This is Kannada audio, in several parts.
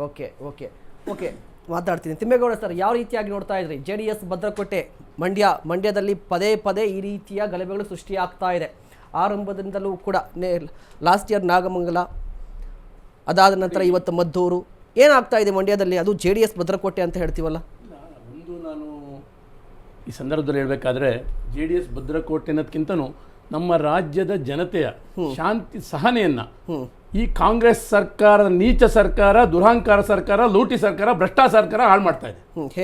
ಓಕೆ ಓಕೆ ಓಕೆ ಮಾತಾಡ್ತೀನಿ. ತಿಮ್ಮೇಗೌಡ ಸರ್, ಯಾವ ರೀತಿಯಾಗಿ ನೋಡ್ತಾ ಇದ್ರಿ JDS ಭದ್ರಕೋಟೆ ಮಂಡ್ಯದಲ್ಲಿ ಪದೇ ಪದೇ ಈ ರೀತಿಯ ಗಲಭೆಗಳು ಸೃಷ್ಟಿಯಾಗ್ತಾ ಇದೆ? ಆರಂಭದಿಂದಲೂ ಕೂಡ ಲಾಸ್ಟ್ ಇಯರ್ ನಾಗಮಂಗಲ, ಅದಾದ ನಂತರ ಇವತ್ತು ಮದ್ದೂರು, ಏನಾಗ್ತಾ ಇದೆ ಮಂಡ್ಯದಲ್ಲಿ? ಅದು JDS ಭದ್ರಕೋಟೆ ಅಂತ ಹೇಳ್ತೀವಲ್ಲ. ಒಂದು ನಾನು ಈ ಸಂದರ್ಭದಲ್ಲಿ ಹೇಳಬೇಕಾದ್ರೆ JDS ಭದ್ರಕೋಟೆ ಅನ್ನೋದಕ್ಕಿಂತನೂ ನಮ್ಮ ರಾಜ್ಯದ ಜನತೆಯ ಶಾಂತಿ ಸಹನೆಯನ್ನ ಈ ಕಾಂಗ್ರೆಸ್ ಸರ್ಕಾರ, ನೀಚ ಸರ್ಕಾರ, ದುರಹಂಕಾರ ಸರ್ಕಾರ, ಲೂಟಿ ಸರ್ಕಾರ, ಭ್ರಷ್ಟ ಸರ್ಕಾರ ಹಾಳು ಮಾಡ್ತಾ ಇದೆ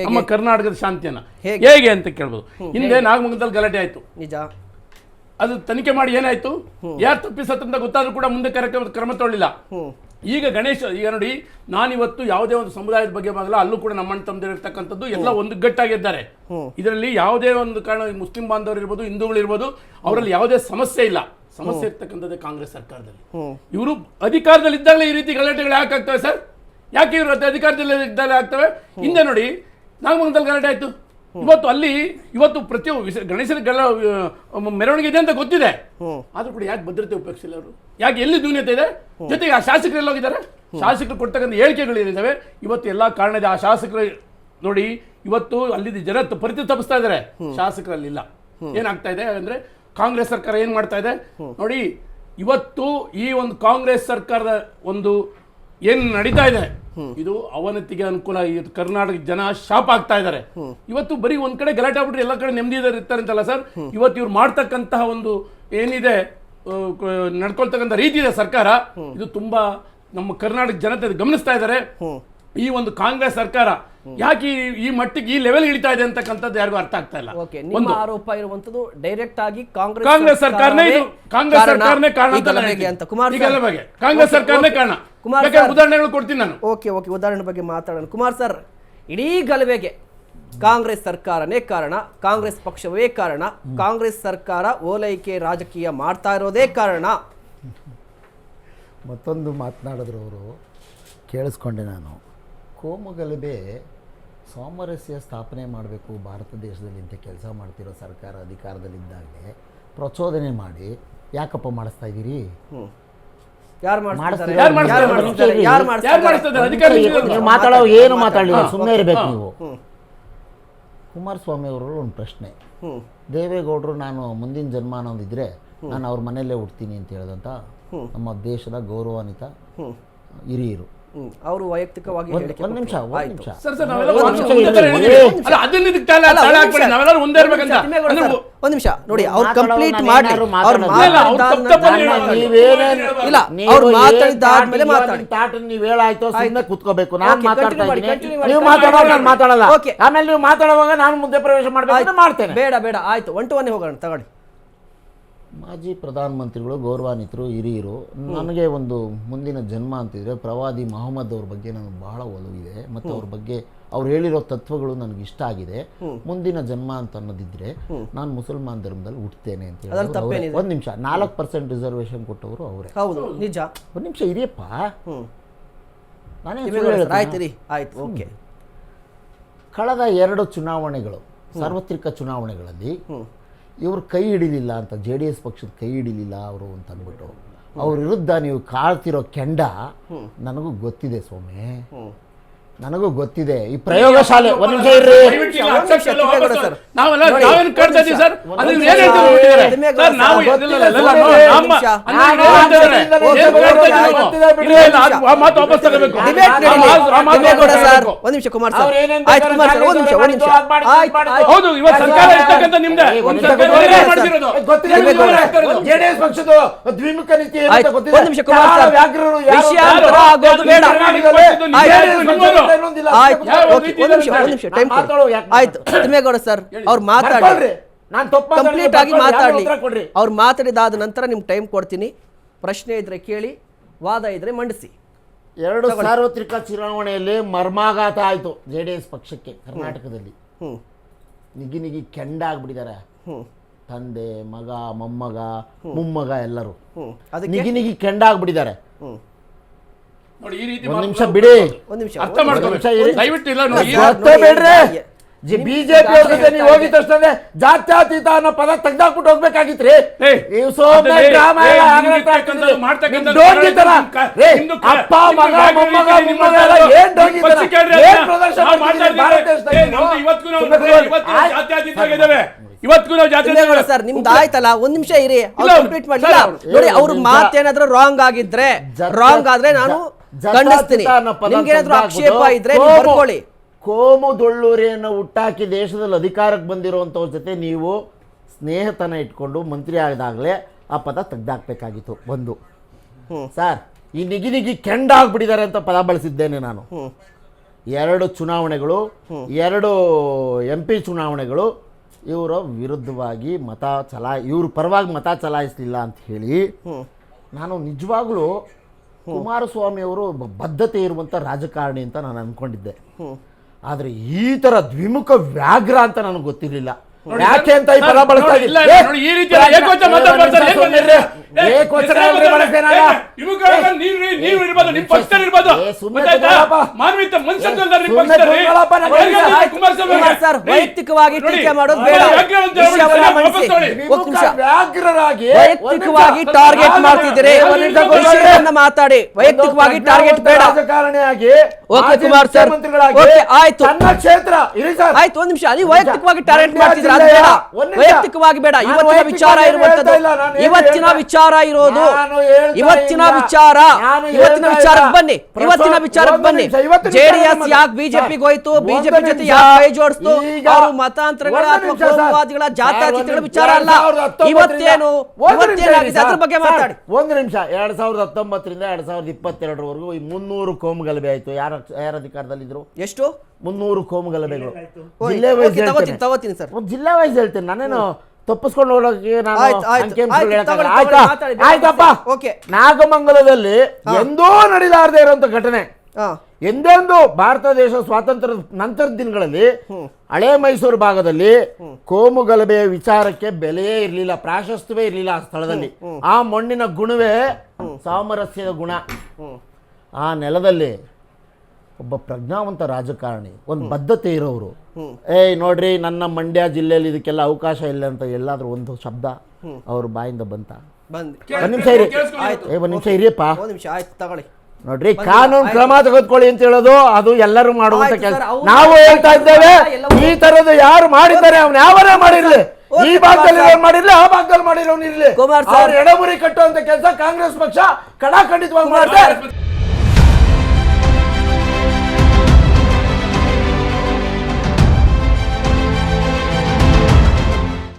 ನಮ್ಮ ಕರ್ನಾಟಕದ ಶಾಂತಿಯನ್ನ. ಹೇಗೆ ಅಂತ ಕೇಳ್ಬೋದು. ಹಿಂದೆ ನಾಗಮಂಗಲದಲ್ಲಿ ಗಲಾಟೆ ಆಯ್ತು, ನಿಜ. ಅದು ತನಿಖೆ ಮಾಡಿ ಏನಾಯ್ತು, ಯಾರು ತಪ್ಪಿಸತ್ತಂತ ಗೊತ್ತಾದ್ರೂ ಕೂಡ ಮುಂದೆ ಕ್ರಮ ತಗೊಳ್ಳಿಲ್ಲ. ಈಗ ಈಗ ನೋಡಿ, ನಾನಿವತ್ತು ಯಾವುದೇ ಒಂದು ಸಮುದಾಯದ ಬಗ್ಗೆ ಆಗಲ್ಲ, ಅಲ್ಲೂ ಕೂಡ ನಮ್ಮಣ್ಣ ತಮ್ಮದಿರ್ತಕ್ಕಂಥದ್ದು ಎಲ್ಲ ಒಂದು ಗಟ್ಟಾಗಿದ್ದಾರೆ. ಇದರಲ್ಲಿ ಯಾವುದೇ ಒಂದು ಕಾರಣ ಮುಸ್ಲಿಂ ಬಾಂಧವರು ಇರ್ಬೋದು, ಹಿಂದೂಗಳು ಇರ್ಬೋದು, ಅವರಲ್ಲಿ ಯಾವುದೇ ಸಮಸ್ಯೆ ಇಲ್ಲ. ಸಮಸ್ಯೆ ಇರ್ತಕ್ಕಂಥದ್ದೇ ಕಾಂಗ್ರೆಸ್ ಸರ್ಕಾರದಲ್ಲಿ. ಇವರು ಅಧಿಕಾರದಲ್ಲಿ ಇದ್ದಾಗಲೇ ಈ ರೀತಿ ಗಲಾಟೆಗಳು ಯಾಕೆ ಆಗ್ತವೆ ಸರ್? ಯಾಕೆ ಇವರು ಅಧಿಕಾರದಲ್ಲಿ ಇದ್ದಾಗಲೇ ಆಗ್ತವೆ? ಹಿಂದೆ ನೋಡಿ ನಾಗಮಂಗಲದಲ್ಲಿ ಗಲಾಟೆ ಆಯ್ತು, ಇವತ್ತು ಪ್ರತಿಯೊಬ್ಬ ಗಣೇಶನ ಮೆರವಣಿಗೆ ಇದೆ ಅಂತ ಗೊತ್ತಿದೆ, ಆದ್ರೂ ಕೂಡ ಯಾಕೆ ಭದ್ರತೆ ಉಪಯೋಗಿಸಿಲ್ಲ ಅವರು? ಯಾಕೆ ಎಲ್ಲಿ ನ್ಯೂನ್ಯತೆ ಇದೆ? ಜೊತೆಗೆ ಆ ಶಾಸಕರು ಎಲ್ಲೋಗಿದ್ದಾರೆ? ಶಾಸಕರು ಕೊಡ್ತಕ್ಕಂಥ ಹೇಳಿಕೆಗಳು ಏನಿದ್ದಾವೆ ಇವತ್ತು ಎಲ್ಲ ಕಾರಣ ಇದೆ. ಆ ಶಾಸಕರು ನೋಡಿ ಇವತ್ತು ಅಲ್ಲಿ ಜನ ತಪ್ಪಿಸ್ತಾ ಇದ್ದಾರೆ, ಶಾಸಕರಲ್ಲಿಲ್ಲ. ಏನಾಗ್ತಾ ಇದೆ ಅಂದ್ರೆ ಕಾಂಗ್ರೆಸ್ ಸರ್ಕಾರ ಏನ್ ಮಾಡ್ತಾ ಇದೆ ನೋಡಿ. ಇವತ್ತು ಈ ಒಂದು ಕಾಂಗ್ರೆಸ್ ಸರ್ಕಾರದ ಒಂದು ಏನ್ ನಡೀತಾ ಇದೆ, ಇದು ಅವನತಿಗೆ ಅನುಕೂಲ. ಕರ್ನಾಟಕ ಜನ ಶಾಪ್ ಆಗ್ತಾ ಇದ್ದಾರೆ. ಇವತ್ತು ಬರೀ ಒಂದ್ ಕಡೆ ಗಲಾಟೆ ಆಗ್ಬಿಟ್ರೆ ಎಲ್ಲ ಕಡೆ ನೆಮ್ಮದಿ ಇರ್ತಾರೆ ಅಂತಲ್ಲ ಸರ್. ಇವತ್ತು ಇವ್ರು ಮಾಡ್ತಕ್ಕಂತಹ ಒಂದು ಏನಿದೆ, ನಡ್ಕೊಳ್ತಕ್ಕಂಥ ರೀತಿ ಇದೆ ಸರ್ಕಾರ, ಇದು ತುಂಬಾ ನಮ್ಮ ಕರ್ನಾಟಕ ಜನತೆ ಗಮನಿಸ್ತಾ ಇದ್ದಾರೆ. ಈ ಒಂದು ಕಾಂಗ್ರೆಸ್ ಸರ್ಕಾರ ಯಾಕೆ ಈ ಮಟ್ಟಿಗೆ ಈ ಲೆವೆಲ್ ಇಳಿತಾ ಇದೆ ಅಂತಕ್ಕಂಥದ್ದು ಯಾರಿಗೂ ಅರ್ಥ ಆಗ್ತಾ ಇಲ್ಲ. ಒಂದು ಆರೋಪ ಇರುವಂತದ್ದು ಡೈರೆಕ್ಟ್ ಆಗಿ ಕಾಂಗ್ರೆಸ್ ಸರ್ಕಾರನೇ ಕಾರಣ ಅಂತ. ಕಾಂಗ್ರೆಸ್ ಸರ್ಕಾರನೇ ಕಾರಣ. ಉದಾಹರಣೆಗಳು ಕೊಡ್ತೀನಿ ನಾನು. ಓಕೆ ಓಕೆ, ಉದಾಹರಣೆ ಬಗ್ಗೆ ಮಾತಾಡೋಣ. ಕುಮಾರ್ ಸರ್, ಇಡೀ ಗಲಭೆಗೆ ಕಾಂಗ್ರೆಸ್ ಸರ್ಕಾರನೇ ಕಾರಣ, ಕಾಂಗ್ರೆಸ್ ಪಕ್ಷವೇ ಕಾರಣ, ಕಾಂಗ್ರೆಸ್ ಸರ್ಕಾರ ಓಲೈಕೆ ರಾಜಕೀಯ ಮಾಡ್ತಾ ಇರೋದೇ ಕಾರಣ. ಮತ್ತೊಂದು ಮಾತನಾಡಿದ್ರು ಅವರು, ಕೇಳಿಸ್ಕೊಂಡೆ ನಾನು. ಕೋಮುಗಲಭೆ ಸಾಮರಸ್ಯ ಸ್ಥಾಪನೆ ಮಾಡಬೇಕು ಭಾರತ ದೇಶದಲ್ಲಿ ಅಂತ ಕೆಲಸ ಮಾಡ್ತಿರೋ ಸರ್ಕಾರ ಅಧಿಕಾರದಲ್ಲಿದ್ದಾಗಲೇ ಪ್ರಚೋದನೆ ಮಾಡಿ ಯಾಕಪ್ಪ ಮಾಡಿಸ್ತಾ ಇದ್ದೀರಿ? ಮಾತಾಡೋ ಏನು ಮಾತಾಡಲಿಲ್ಲ, ಸುಮ್ಮನೆ ಇರಬೇಕು ನೀವು. ಕುಮಾರಸ್ವಾಮಿ ಅವರು ಒಂದು ಪ್ರಶ್ನೆ, ದೇವೇಗೌಡರು ನಾನು ಮುಂದಿನ ಜನ್ಮ ಅನ್ನೋದಿದ್ರೆ ನಾನು ಅವ್ರ ಮನೆಯಲ್ಲೇ ಹುಡ್ತೀನಿ ಅಂತ ಹೇಳಿದಂಥ ನಮ್ಮ ದೇಶದ ಗೌರವಾನ್ವಿತ ಹಿರಿಯರು. ಅವರು ವೈಯಕ್ತಿಕವಾಗಿ ಒಂದು ನಿಮಿಷ ನೋಡಿ, ಅವ್ರು ಕಂಪ್ಲೀಟ್ ಮಾಡಿ ನೀವು ಹೇಳಾಯ್ತು, ಸುಮ್ಮನೆ ಕೂತ್ಕೋಬೇಕು. ನಾನು ಮಾತಾಡ್ತಾ ಇದ್ದೀನಿ, ನೀವು ಮಾತಾಡೋದು ನಾನು ಮಾತಾಡಲ್ಲ. ಆಮೇಲೆ ನೀವು ಮಾತಾಡುವಾಗ ನಾನು ಮುಂದೆ ಪ್ರವೇಶ ಮಾಡಬೇಕು ಮಾಡ್ತೇನೆ. ಬೇಡ ಬೇಡ, ಆಯ್ತು, 1-to-1 ಹೋಗೋಣ, ತಗೊಳ್ಳಿ. ಮಾಜಿ ಪ್ರಧಾನಮಂತ್ರಿಗಳು, ಗೌರವಾನ್ವಿತರು, ಹಿರಿಯರು. ನನಗೆ ಒಂದು ಮುಂದಿನ ಜನ್ಮ ಅಂತಿದ್ರೆ ಪ್ರವಾದಿ ಮೊಹಮ್ಮದ್ ಅವ್ರ ಬಗ್ಗೆ ನನಗೆ ಬಹಳ ಒಲವಿದೆ ಮತ್ತು ಅವ್ರ ಬಗ್ಗೆ ಅವ್ರು ಹೇಳಿರೋ ತತ್ವಗಳು ನನಗೆ ಇಷ್ಟ ಆಗಿದೆ. ಮುಂದಿನ ಜನ್ಮ ಅಂತ ಅನ್ನೋದಿದ್ರೆ ನಾನು ಮುಸಲ್ಮಾನ್ ಧರ್ಮದಲ್ಲಿ ಹುಟ್ಟುತ್ತೇನೆ ಅಂತ ಹೇಳಿ. ಒಂದು ನಿಮಿಷ, 4% ರಿಸರ್ವೇಶನ್ ಕೊಟ್ಟವರು ಅವರೇ. ಹೌದು, ನಿಜ. ಒಂದು ನಿಮಿಷ ಇರಿಯಪ್ಪ, ನಾನೇ ಆಯ್ತು. ಓಕೆ, ಕಳೆದ 2 ಚುನಾವಣೆಗಳು, ಸಾರ್ವತ್ರಿಕ ಚುನಾವಣೆಗಳಲ್ಲಿ ಇವರು ಕೈ ಹಿಡಿಲಿಲ್ಲ ಅಂತ, JDS ಪಕ್ಷದ ಕೈ ಹಿಡಿಲಿಲ್ಲ ಅವರು ಅಂತ ಅಂದ್ಬಿಟ್ಟು ಅವ್ರ ವಿರುದ್ಧ ನೀವು ಕಾಳ್ತಿರೋ ಕೆಂಡ ನನಗೂ ಗೊತ್ತಿದೆ ಸ್ವಾಮಿ, ನನಗೂ ಗೊತ್ತಿದೆ. ಈ ಪ್ರಯೋಗಶಾಲೆ ಒಂದು ನಿಮಿಷ ಇರ್ರಿ. JDS ಪಕ್ಷದ ದ್ವಿಮುಖ ನೀತಿ ಆಯ್ತು. ತಿಮ್ಮೇಗೌಡ ಸರ್, ಅವ್ರು ಮಾತಾಡಿ, ಕಂಪ್ಲೀಟ್ ಆಗಿ ಮಾತಾಡಿ. ಅವ್ರು ಮಾತಾಡಿದಾದ ನಂತರ ನಿಮ್ಗೆ ಟೈಮ್ ಕೊಡ್ತೀನಿ. ಪ್ರಶ್ನೆ ಇದ್ರೆ ಕೇಳಿ, ವಾದ ಇದ್ರೆ ಮಂಡಿಸಿ. 2 ಸಾರ್ವತ್ರಿಕ ಚುನಾವಣೆಯಲ್ಲಿ ಮರ್ಮಾಘಾತ ಆಯ್ತು JDS ಪಕ್ಷಕ್ಕೆ ಕರ್ನಾಟಕದಲ್ಲಿ. ನಿಗಿ ಕೆಂಡ ಆಗ್ಬಿಟ್ಟಿದ್ದಾರೆ. ತಂದೆ, ಮಗ, ಮೊಮ್ಮಗ, ಮೊಮ್ಮಗ ಎಲ್ಲರೂ ನಿಗಿ ಕೆಂಡ ಆಗ್ಬಿಟ್ಟಿದ್ದಾರೆ. ಒಂದು ನಿಮಿಷ ಬಿಡಿ, ಅರ್ಥ ಮಾಡ್ಕೊಳ್ಳಿ ದಯವಿಟ್ಟು. ಇಲ್ಲ ನೋಡಿ, ಬಿಜೆಪಿ ಅವ್ರ ಜೊತೆ ನೀವು ಹೋಗಿದ ತಕ್ಷಣ ಜಾತ್ಯತೀತ ಅನ್ನೋ ಪದ ತೆಗ್ದಾಕ್ಬಿಟ್ಟು ಹೋಗ್ಬೇಕಾಗಿತ್ರಿ. ನೀವು ಸುಮ್ನೆ ಡ್ರಾಮಾ ಎಲ್ಲ ಅಪ್ಪ ಮಗ ಮೊಮ್ಮಗ ಮೊಮ್ಮಗ ಎಲ್ಲ ಏನ್ ಡೋಂಗಿತನ, ಏನ್ ಪ್ರದರ್ಶನ ಮಾಡ್ತಿದ್ದೀರಿ ಭಾರತ ದೇಶದಲ್ಲಿ? ಇವತ್ತು ನಾವು ಜಾತಿ ಸರ್ ನಿಮ್ದು ಆಯ್ತಲ್ಲ, ಒಂದ್ ನಿಮಿಷ ಇರಿ, ಅವ್ರು ಕಂಪ್ಲೀಟ್ ಮಾಡ್ಲಿಲ್ಲ ನೋಡಿ. ಅವ್ರ ಮಾತೇನಾದ್ರೂ ರಾಂಗ್ ಆಗಿದ್ರೆ, ರಾಂಗ್ ಆದ್ರೆ ನಾನು ಖಂಡಿಸ್ತೀನಿ. ನಿಮ್ಗೆ ಏನಾದ್ರೂ ಆಕ್ಷೇಪ ಇದ್ರೆ ನೀವು ಬರ್ಕೊಳ್ಳಿ. ಕೋಮು ದೊಳ್ಳೂರಿಯನ್ನು ಹುಟ್ಟಾಕಿ ದೇಶದಲ್ಲಿ ಅಧಿಕಾರಕ್ಕೆ ಬಂದಿರುವಂತವ್ರ ಜೊತೆ ನೀವು ಸ್ನೇಹತನ ಇಟ್ಕೊಂಡು ಮಂತ್ರಿ ಆದಾಗಲೇ ಆ ಪದ ತೆಗ್ದಾಕ್ಬೇಕಾಗಿತ್ತು. ಒಂದು ಸರ್, ಈ ನಿಗಿ ಕೆಂಡ ಆಗ್ಬಿಟ್ಟಿದ್ದಾರೆ ಅಂತ ಪದ ಬಳಸಿದ್ದೇನೆ ನಾನು. 2 ಚುನಾವಣೆಗಳು, 2 MP ಚುನಾವಣೆಗಳು ಇವರ ವಿರುದ್ಧವಾಗಿ ಇವ್ರ ಪರವಾಗಿ ಮತ ಚಲಾಯಿಸಲಿಲ್ಲ ಅಂತ ಹೇಳಿ ನಾನು ನಿಜವಾಗ್ಲೂ ಕುಮಾರಸ್ವಾಮಿ ಅವರು ಬದ್ಧತೆ ಇರುವಂಥ ರಾಜಕಾರಣಿ ಅಂತ ನಾನು ಅಂದ್ಕೊಂಡಿದ್ದೆ. ಆದರೆ ಈ ಥರ ದ್ವಿಮುಖ ವ್ಯಾಘ್ರ ಅಂತ ನನಗೆ ಗೊತ್ತಿರಲಿಲ್ಲ. ಯಾಕೆ ಅಂತ ಈ ಪದ ಬಳಸ್ತಾ ಇದ್ದೀನಿ. ವೈಯಕ್ತಿಕವಾಗಿ ಟೀಕೆ ಮಾಡೋದು ಬೇಡ, ವ್ಯಾಘ್ರರಾಗಿ ವೈಯಕ್ತಿಕವಾಗಿ ಟಾರ್ಗೆಟ್ ಮಾಡ್ತಿದ್ದೀರಿ. ಮಾತಾಡಿ, ವೈಯಕ್ತಿಕವಾಗಿ ಟಾರ್ಗೆಟ್ ಬೇಡ. ರಾಜಕಾರಣಿಯಾಗಿ ಓಕೆ ಕುಮಾರ್ ಸರ್, ಆಯ್ತು ನನ್ನ ಕ್ಷೇತ್ರ ಆಯ್ತು. ಒಂದ್ ನಿಮಿಷ, ನೀವು ವೈಯಕ್ತಿಕವಾಗಿ ಟಾರ್ಗೆಟ್ ಮಾಡ್ತಿದ್ದೀರಾ, ಅದು ಬೇಡ. ವೈಯಕ್ತಿಕವಾಗಿ ಬೇಡ. ಇವತ್ತಿನ ವಿಚಾರ ಇರುವಂತದ್ದು, ಇವತ್ತಿನ ವಿಚಾರ ಇರೋದು, ಇವತ್ತಿನ ವಿಚಾರಕ್ಕೆ ಬನ್ನಿ, ಇವತ್ತಿನ ವಿಚಾರಕ್ಕೆ ಬನ್ನಿ. JDS ಯಾಕೆ ಬಿಜೆಪಿಗೆ ಹೋಯ್ತು, ಬಿಜೆಪಿ ಜೊತೆ ಯಾಕೆ ಕೈ ಜೋಡಿಸ್ತು, ಅವರು ಮತಾಂತರಗಳ ಅಥವಾ ಕೋಮುವಾದಿಗಳ ಜಾತ್ಯತೀತಗಳ ವಿಚಾರ ಅಲ್ಲ. ಇವತ್ತೇನಾಗಿದೆ ಅದ್ರ ಬಗ್ಗೆ ಮಾತಾಡಿ. ಒಂದು ನಿಮಿಷ. 2019ರಿಂದ 2022 ಈ 300 ಕೋಮು ಗಲಭೆ ಆಯ್ತು. ಯಾರ ಅಧಿಕಾರದಲ್ಲಿದ್ರು? ಎಷ್ಟು? 300 ಕೋಮು ಗಲಭೆಗಳು. ಜಿಲ್ಲೆ ವೈಸ್ ತಗೋತೀನಿ ಸರ್, ಜಿಲ್ಲಾ ವೈಸ್ ಹೇಳ್ತೇನೆ. ನಾನೇನು ತಪ್ಪಿಸ್ಕೊಂಡು ಹೋಗೋಕೆ ನಾನು ಆಯ್ತಪ್ಪ. ನಾಗಮಂಗಲದಲ್ಲಿ ಎಂದೋ ನಡೀಲಾರದೆ ಇರುವಂತ ಘಟನೆ, ಎಂದೆಂದು ಭಾರತ ದೇಶ ಸ್ವಾತಂತ್ರ್ಯದ ನಂತರದ ದಿನಗಳಲ್ಲಿ ಹಳೆ ಮೈಸೂರು ಭಾಗದಲ್ಲಿ ಕೋಮು ಗಲಭೆಯ ವಿಚಾರಕ್ಕೆ ಬೆಲೆಯೇ ಇರಲಿಲ್ಲ, ಪ್ರಾಶಸ್ತ್ಯವೇ ಇರಲಿಲ್ಲ ಆ ಸ್ಥಳದಲ್ಲಿ. ಆ ಮಣ್ಣಿನ ಗುಣವೇ ಸಾಮರಸ್ಯದ ಗುಣ. ಆ ನೆಲದಲ್ಲಿ ಒಬ್ಬ ಪ್ರಜ್ಞಾವಂತ ರಾಜಕಾರಣಿ, ಒಂದು ಬದ್ಧತೆ ಇರೋರು, ನೋಡ್ರಿ ನನ್ನ ಮಂಡ್ಯ ಜಿಲ್ಲೆಯಲ್ಲಿ ಇದಕ್ಕೆಲ್ಲ ಅವಕಾಶ ಇಲ್ಲ ಅಂತ ಎಲ್ಲಾದ್ರೂ ಒಂದು ಶಬ್ದ ಅವ್ರ ಬಾಯಿಂದ ಬಂತ? ಒಂದ್ ನಿಮಿಷ ಇರಿ, ಒಂದ್ ನಿಮಿಷ ಇರಿಯಪ್ಪ. ನೋಡ್ರಿ, ಕಾನೂನು ಕ್ರಮ ತೆಗೆದುಕೊಳ್ಳಿ ಅಂತ ಹೇಳೋದು ಅದು ಎಲ್ಲರೂ ಮಾಡುವಂತ ಕೆಲಸ. ನಾವು ಹೇಳ್ತಾ ಇದ್ದೇವೆ, ಈ ತರದ್ದು ಯಾರು ಮಾಡಿದ್ದಾರೆ ಅವ್ನು ಯಾವರೇ ಮಾಡಿರ್ಲಿ, ಈ ಭಾಗದಲ್ಲಿ ಮಾಡಿರ್ಲಿ, ಆ ಭಾಗದಲ್ಲಿ ಮಾಡಿರೋನು ಇರ್ಲಿ, ಎಡಮುರಿ ಕಟ್ಟುವಂತ ಕೆಲಸ ಕಾಂಗ್ರೆಸ್ ಪಕ್ಷ ಖಡಾಖಂಡಿತವಾಗಿ ಮಾಡ್ತಾರೆ.